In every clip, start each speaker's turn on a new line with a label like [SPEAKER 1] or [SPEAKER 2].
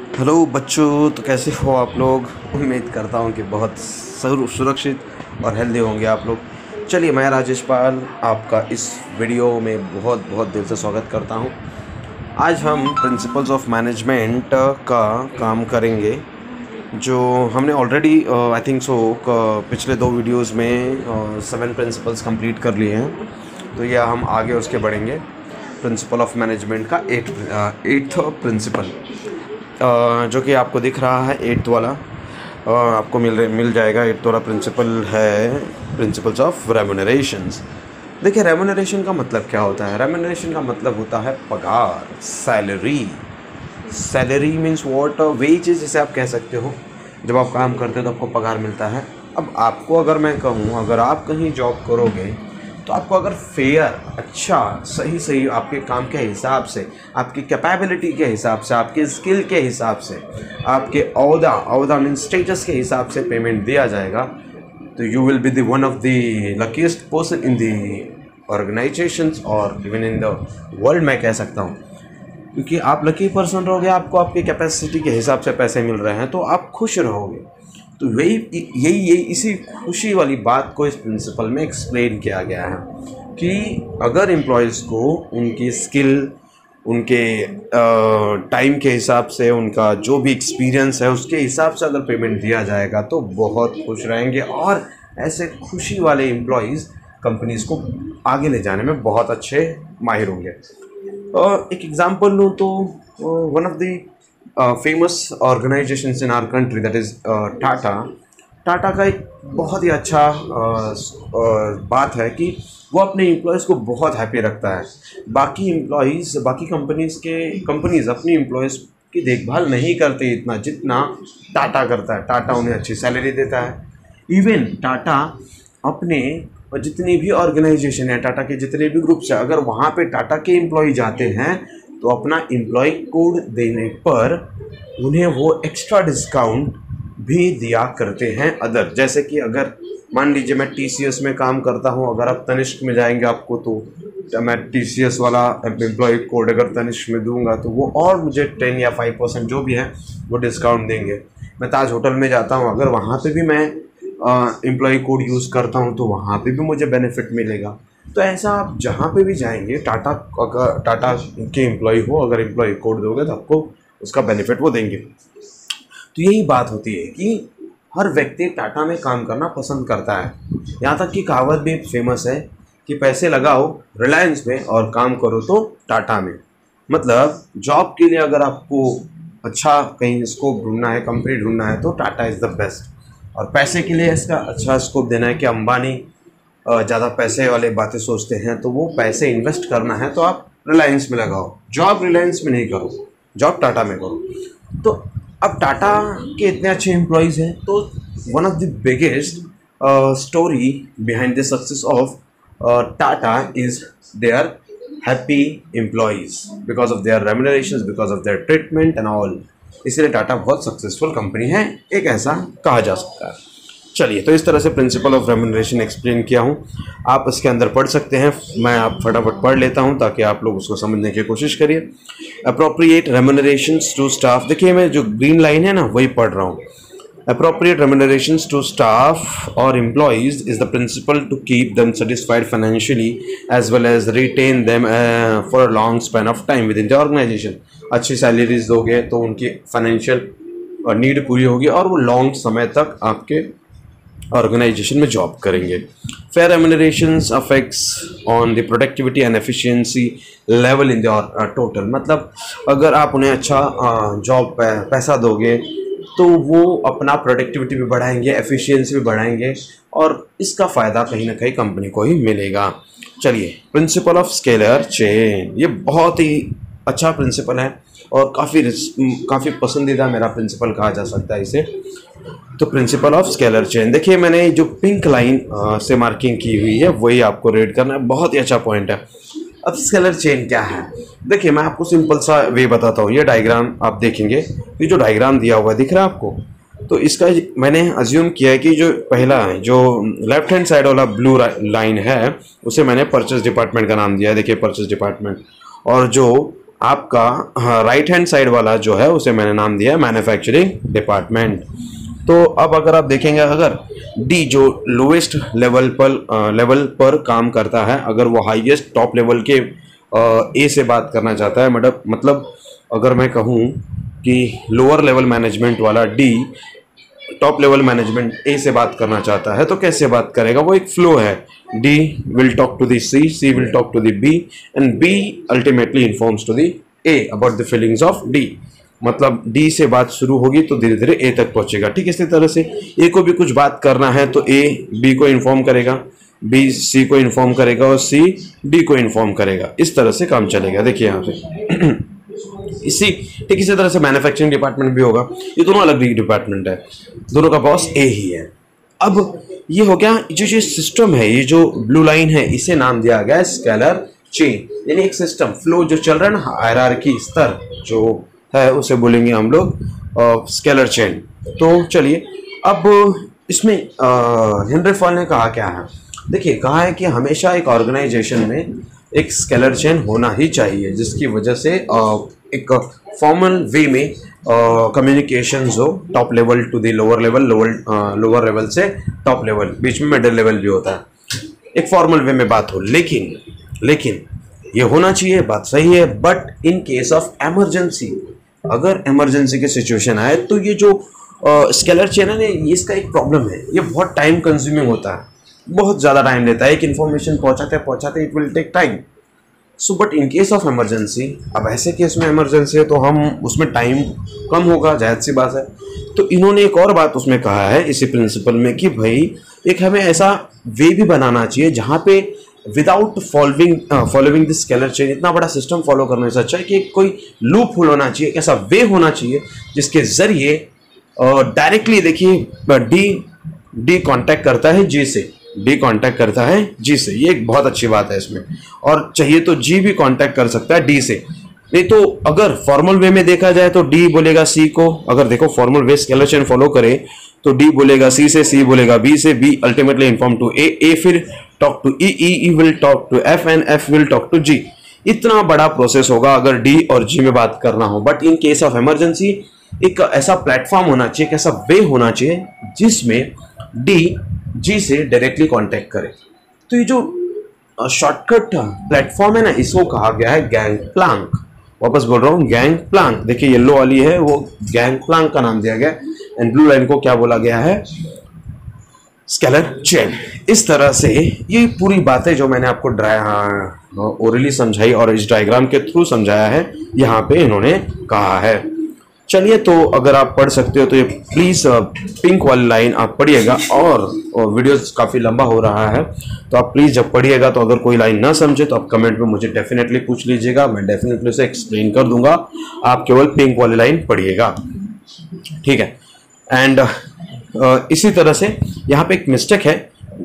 [SPEAKER 1] Hello बच्चों, तो कैसे हो आप लोग। उम्मीद करता हूँ कि बहुत सुरक्षित और हेल्दी होंगे आप लोग। चलिए, मैं राजेश पाल आपका इस वीडियो में बहुत बहुत दिल से स्वागत करता हूँ। आज हम प्रिंसिपल्स ऑफ मैनेजमेंट का काम करेंगे, जो हमने ऑलरेडी आई थिंक सो पिछले 2 वीडियोस में 7 प्रिंसिपल्स कंप्लीट कर लिए हैं। तो यह हम आगे उसके बढ़ेंगे। प्रिंसिपल ऑफ मैनेजमेंट का 8th प्रिंसिपल, जो कि आपको दिख रहा है 8th वाला, आपको मिल जाएगा। 8th वाला प्रिंसिपल है प्रिंसिपल्स ऑफ रेम्यूनरेशंस। देखिए, रेम्यूनरेशन का मतलब क्या होता है। रेम्यूनरेशन का मतलब होता है पगार, salary. Salary means what, wages जिसे आप कह सकते हो। जब आप काम करते हो तो आपको पगार मिलता है। अब आपको अगर मैं कहूँ, अगर आप कहीं जॉब करोगे तो आपको अगर फेयर, अच्छा, सही आपके काम के हिसाब से, आपकी कैपेबिलिटी के हिसाब से, आपके स्किल के हिसाब से, आपके औहदा मीन्स स्टेटस के हिसाब से पेमेंट दिया जाएगा, तो you will be the one of the luckiest person in the organisations और इवन इन द वर्ल्ड, मैं कह सकता हूँ। क्योंकि आप लकी पर्सन रहोगे, आपको आपकी कैपेसिटी के हिसाब से पैसे मिल रहे हैं, तो आप खुश रहोगे। तो यही इसी खुशी वाली बात को इस प्रिंसिपल में एक्सप्लेन किया गया है कि अगर एम्प्लॉयज़ को उनकी स्किल, उनके टाइम के हिसाब से, उनका जो भी एक्सपीरियंस है उसके हिसाब से अगर पेमेंट दिया जाएगा तो बहुत खुश रहेंगे। और ऐसे खुशी वाले एम्प्लॉयज़ कंपनीज़ को आगे ले जाने में बहुत अच्छे माहिर होंगे। एक एग्जांपल लूँ तो one of the famous organisations in our country, that is Tata का एक बहुत ही अच्छा बात है कि वो अपने एम्प्लॉयज़ को बहुत हैप्पी रखता है। बाकी एम्प्लॉयज़, बाकी कंपनीज़ अपनी एम्प्लॉयज़ की देखभाल नहीं करते इतना जितना टाटा करता है। टाटा उन्हें अच्छी सैलरी देता है। इवन टाटा अपने जितनी भी ऑर्गेनाइजेशन है, टाटा के जितने भी ग्रुप्स हैं, अगर वहाँ पे टाटा के एम्प्लॉय जाते हैं तो अपना एम्प्लॉय कोड देने पर उन्हें वो एक्स्ट्रा डिस्काउंट भी दिया करते हैं अदर। जैसे कि अगर मान लीजिए मैं TCS में काम करता हूँ, अगर आप तनिष्क में जाएंगे आपको, तो मैं TCS वाला एम्प्लॉय कोड अगर तनिष्क में दूंगा तो वो और मुझे 10 या 5% जो भी है वो डिस्काउंट देंगे। मैं ताज होटल में जाता हूँ, अगर वहाँ पे भी मैं एम्प्लॉय कोड यूज़ करता हूँ तो वहाँ पे भी मुझे बेनिफिट मिलेगा। तो ऐसा आप जहाँ पे भी जाएंगे, अगर टाटा के एम्प्लॉय हो, अगर एम्प्लॉय कोड दोगे तो आपको उसका बेनिफिट वो देंगे। तो यही बात होती है कि हर व्यक्ति टाटा में काम करना पसंद करता है। यहाँ तक कि कहावत भी फेमस है कि पैसे लगाओ रिलायंस में और काम करो तो टाटा में। मतलब जॉब के लिए अगर आपको अच्छा कहीं स्कोप ढूंढना है, कंपनी ढूंढना है, तो टाटा इज़ द बेस्ट। और पैसे के लिए इसका अच्छा स्कोप देना है कि अंबानी ज़्यादा पैसे वाले बातें सोचते हैं, तो वो पैसे इन्वेस्ट करना है तो आप रिलायंस में लगाओ। जॉब रिलायंस में नहीं करो, जॉब टाटा में करो। तो अब टाटा के इतने अच्छे एम्प्लॉयज़ हैं, तो one of the biggest story behind the success of Tata is their happy employees, because of their remunerations, because of their treatment and all. इसलिए टाटा बहुत सक्सेसफुल कंपनी है, एक ऐसा कहा जा सकता है। चलिए, तो इस तरह से प्रिंसिपल ऑफ रेम्यूनरेशन एक्सप्लेन किया हूँ, आप इसके अंदर पढ़ सकते हैं। मैं आप फटाफट पढ़ लेता हूँ ताकि आप लोग उसको समझने की कोशिश करिए। अप्रोप्रिएट रेम्यूनरेशंस टू स्टाफ, देखिए मैं जो ग्रीन लाइन है ना वही पढ़ रहा हूँ। Appropriate remunerations to staff or employees is the principle to keep them satisfied financially as well as retain them for a long span of time within the organization. अच्छी सैलरीज दोगे तो उनकी फाइनेंशियल नीड पूरी होगी और वो long समय तक आपके ऑर्गेनाइजेशन में जॉब करेंगे। Fair remunerations affects on the productivity and efficiency level in the total, मतलब अगर आप उन्हें अच्छा जॉब पैसा दोगे तो वो अपना प्रोडक्टिविटी भी बढ़ाएंगे, एफिशिएंसी भी बढ़ाएंगे और इसका फ़ायदा कहीं ना कहीं कंपनी को ही मिलेगा। चलिए, प्रिंसिपल ऑफ स्केलर चेन, ये बहुत ही अच्छा प्रिंसिपल है और काफ़ी पसंदीदा मेरा प्रिंसिपल कहा जा सकता है इसे। तो प्रिंसिपल ऑफ स्केलर चेन, देखिए मैंने जो पिंक लाइन से मार्किंग की हुई है वही आपको रीड करना है, बहुत ही अच्छा पॉइंट है। अब स्केलर चेन क्या है, देखिए मैं आपको सिंपल सा वे बताता हूँ। ये डायग्राम आप देखेंगे, ये जो डायग्राम दिया हुआ दिख रहा है आपको, तो इसका मैंने अज्यूम किया है कि जो पहला है, जो लेफ्ट हैंड साइड वाला ब्लू लाइन है, उसे मैंने परचेज डिपार्टमेंट का नाम दिया है। देखिए परचेज डिपार्टमेंट, और जो आपका राइट हैंड साइड वाला जो है उसे मैंने नाम दिया है मैन्युफैक्चरिंग डिपार्टमेंट। तो अब अगर आप देखेंगे, अगर डी जो लोएस्ट लेवल पर काम करता है, अगर वो हाईएस्ट टॉप लेवल के ए से बात करना चाहता है, मतलब अगर मैं कहूँ कि लोअर लेवल मैनेजमेंट वाला डी टॉप लेवल मैनेजमेंट ए से बात करना चाहता है, तो कैसे बात करेगा? वो एक फ्लो है, D will talk to the C, C will talk to the B and B ultimately informs to the A about the feelings of D. मतलब डी से बात शुरू होगी तो धीरे धीरे ए तक पहुंचेगा। ठीक है, इसी तरह से ए को भी कुछ बात करना है तो ए बी को इन्फॉर्म करेगा, बी सी को इन्फॉर्म करेगा और सी डी को इन्फॉर्म करेगा। इस तरह से काम चलेगा। देखिए यहाँ पे इसी तरह से मैन्युफैक्चरिंग डिपार्टमेंट भी होगा। ये दोनों अलग डिपार्टमेंट है, दोनों का बॉस ए ही है। अब ये हो गया, जो सिस्टम है, ये जो ब्लू लाइन है, इसे नाम दिया गया स्केलर चेन, यानी एक सिस्टम फ्लो जो चल रहा है ना, हायरार्की स्तर जो है उसे बोलेंगे हम लोग स्केलर चेन। तो चलिए, अब इसमें हेनरी फॉल ने कहा क्या है? देखिए, कहा है कि हमेशा एक ऑर्गेनाइजेशन में एक स्केलर चेन होना ही चाहिए, जिसकी वजह से एक फॉर्मल वे में कम्युनिकेशन हो, top level to the lower lower level से टॉप लेवल, बीच में मिडिल लेवल भी होता है, एक फॉर्मल वे में बात हो। लेकिन ये होना चाहिए, बात सही है, but in case of emergency, अगर इमरजेंसी की सिचुएशन आए तो ये जो स्केलर चेन है, इसका एक प्रॉब्लम है, ये बहुत टाइम कंज्यूमिंग होता है, बहुत ज़्यादा टाइम लेता है। एक इन्फॉर्मेशन पहुँचाते it will take time. So but in case of emergency, अब ऐसे केस में इमरजेंसी है तो हम उसमें टाइम कम होगा, जायज़ सी बात है। तो इन्होंने एक और बात उसमें कहा है इसी प्रिंसिपल में कि भाई एक हमें ऐसा वे भी बनाना चाहिए जहाँ पे without following this scalar chain, इतना बड़ा सिस्टम फॉलो करने से अच्छा है कि कोई लूप होल होना चाहिए, ऐसा वे होना चाहिए जिसके जरिए डायरेक्टली देखिए डी कांटेक्ट करता है जी से, डी कांटेक्ट करता है जी से, ये एक बहुत अच्छी बात है इसमें। और चाहिए तो जी भी कांटेक्ट कर सकता है डी से। नहीं तो अगर फॉर्मल वे में देखा जाए तो डी बोलेगा सी को, अगर देखो formal way scalar chain follow करे तो डी बोलेगा सी से, सी बोलेगा बी से, B ultimately inform to A, A फिर talk to E, E will talk to F and F will talk to G. इतना बड़ा प्रोसेस होगा अगर डी और जी में बात करना हो। But in case of emergency एक ऐसा प्लेटफॉर्म होना चाहिए, एक ऐसा वे होना चाहिए जिसमें डी जी से डायरेक्टली कांटेक्ट करे। तो ये जो शॉर्टकट प्लेटफॉर्म है ना, इसको कहा गया है गैंग प्लांक। वापस बोल रहा हूँ, गैंग प्लांक। देखिए येलो वाली है वो गैंग प्लांक का नाम दिया गया, एंड ब्लू लाइन को क्या बोला गया है? Scalar chain. इस तरह से ये पूरी बातें जो मैंने आपको ओरली समझाई और इस डायग्राम के थ्रू समझाया है, यहाँ पे इन्होंने कहा है। चलिए, तो अगर आप पढ़ सकते हो तो ये प्लीज़ पिंक वाली लाइन आप पढ़िएगा, और वीडियो काफ़ी लंबा हो रहा है तो आप प्लीज़ जब पढ़िएगा तो अगर कोई लाइन ना समझे तो आप कमेंट में मुझे डेफिनेटली पूछ लीजिएगा, मैं डेफिनेटली उसे एक्सप्लेन कर दूंगा। आप केवल पिंक वाली लाइन पढ़िएगा, ठीक है। एंड इसी तरह से यहाँ पे एक मिस्टेक है,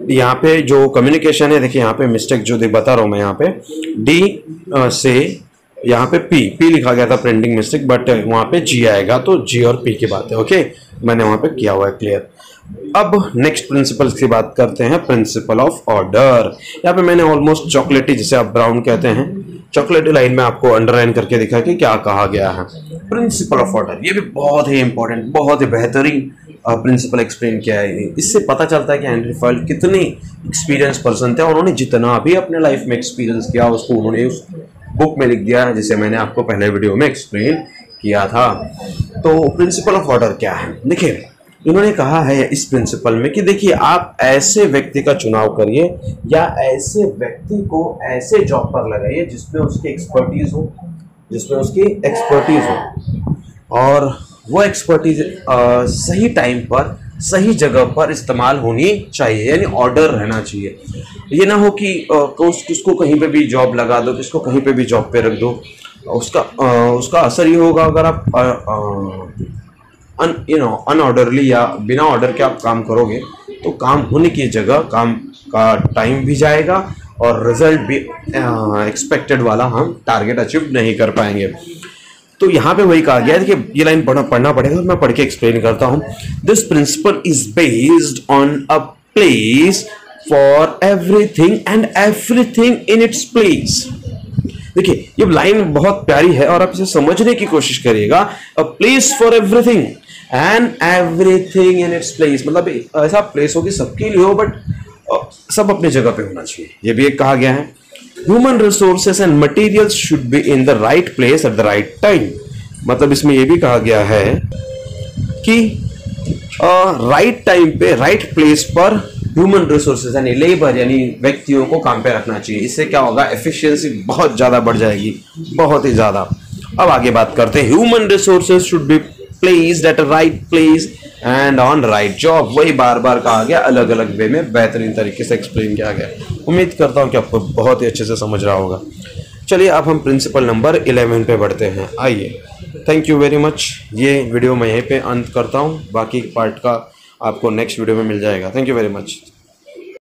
[SPEAKER 1] यहाँ पे जो कम्युनिकेशन है, देखिए यहाँ पे मिस्टेक जो बता रहा हूँ मैं, यहाँ पे डी से यहाँ पे पी लिखा गया था, प्रिंटिंग मिस्टेक, बट वहाँ पे जी आएगा तो जी और पी की बात है। ओके, मैंने वहाँ पे किया हुआ है क्लियर। अब नेक्स्ट प्रिंसिपल की बात करते हैं, प्रिंसिपल ऑफ ऑर्डर। यहाँ पे मैंने ऑलमोस्ट चॉकलेटी, जिसे आप ब्राउन कहते हैं, चॉकलेटी लाइन में आपको अंडरलाइन करके दिखा कि क्या कहा गया है। प्रिंसिपल ऑफ ऑर्डर, ये भी बहुत ही इंपॉर्टेंट, बहुत ही बेहतरीन प्रिंसिपल एक्सप्लेन किया है। इससे पता चलता है कि हेनरी फॉयल कितने एक्सपीरियंस पर्सन थे, और उन्होंने जितना भी अपने लाइफ में एक्सपीरियंस किया उसको उन्होंने उस बुक में लिख दिया है, जिसे मैंने आपको पहले वीडियो में एक्सप्लेन किया था। तो प्रिंसिपल ऑफ ऑर्डर क्या है? देखिए, इन्होंने कहा है इस प्रिंसिपल में कि देखिए, आप ऐसे व्यक्ति का चुनाव करिए या ऐसे व्यक्ति को ऐसे जॉब पर लगाइए जिसमें उसकी एक्सपर्टीज हो, और वो एक्सपर्टीज सही टाइम पर सही जगह पर इस्तेमाल होनी चाहिए, यानी ऑर्डर रहना चाहिए। ये ना हो कि किसको कहीं पे भी जॉब लगा दो, किसको कहीं पे भी जॉब पे रख दो, उसका असर ये होगा अगर आप अनऑर्डरली या बिना ऑर्डर के आप काम करोगे तो काम होने की जगह काम का टाइम भी जाएगा और रिजल्ट भी एक्सपेक्टेड वाला हम टारगेट अचीव नहीं कर पाएंगे। तो यहाँ पे वही कहा गया है कि ये लाइन पढ़ना पड़ेगा, मैं पढ़ के एक्सप्लेन करता हूँ। This principle is based on a place for everything and everything in its place. देखिए ये लाइन बहुत प्यारी है और आप इसे समझने की कोशिश करिएगा। A place for everything and everything in its place, मतलब ऐसा प्लेस हो कि सबके लिए हो बट सब अपनी जगह पे होना चाहिए। ये भी एक कहा गया है। Human resources and materials should be in the right place at the right time, मतलब इसमें यह भी कहा गया है कि राइट टाइम पे राइट प्लेस पर ह्यूमन रिसोर्सेज यानी लेबर यानी व्यक्तियों को काम पे रखना चाहिए। इससे क्या होगा, एफिशिएंसी बहुत ज्यादा बढ़ जाएगी, बहुत ही ज्यादा। अब आगे बात करते हैं। Human resources should be placed at right place and on right job, वही बार बार कहा गया, अलग अलग वे में बेहतरीन तरीके से एक्सप्लेन किया गया। उम्मीद करता हूं कि आपको बहुत ही अच्छे से समझ रहा होगा। चलिए अब हम प्रिंसिपल नंबर 11 पे बढ़ते हैं। आइए, थैंक यू वेरी मच। ये वीडियो मैं यहीं पे अंत करता हूँ, बाकी पार्ट का आपको नेक्स्ट वीडियो में मिल जाएगा। Thank you very much.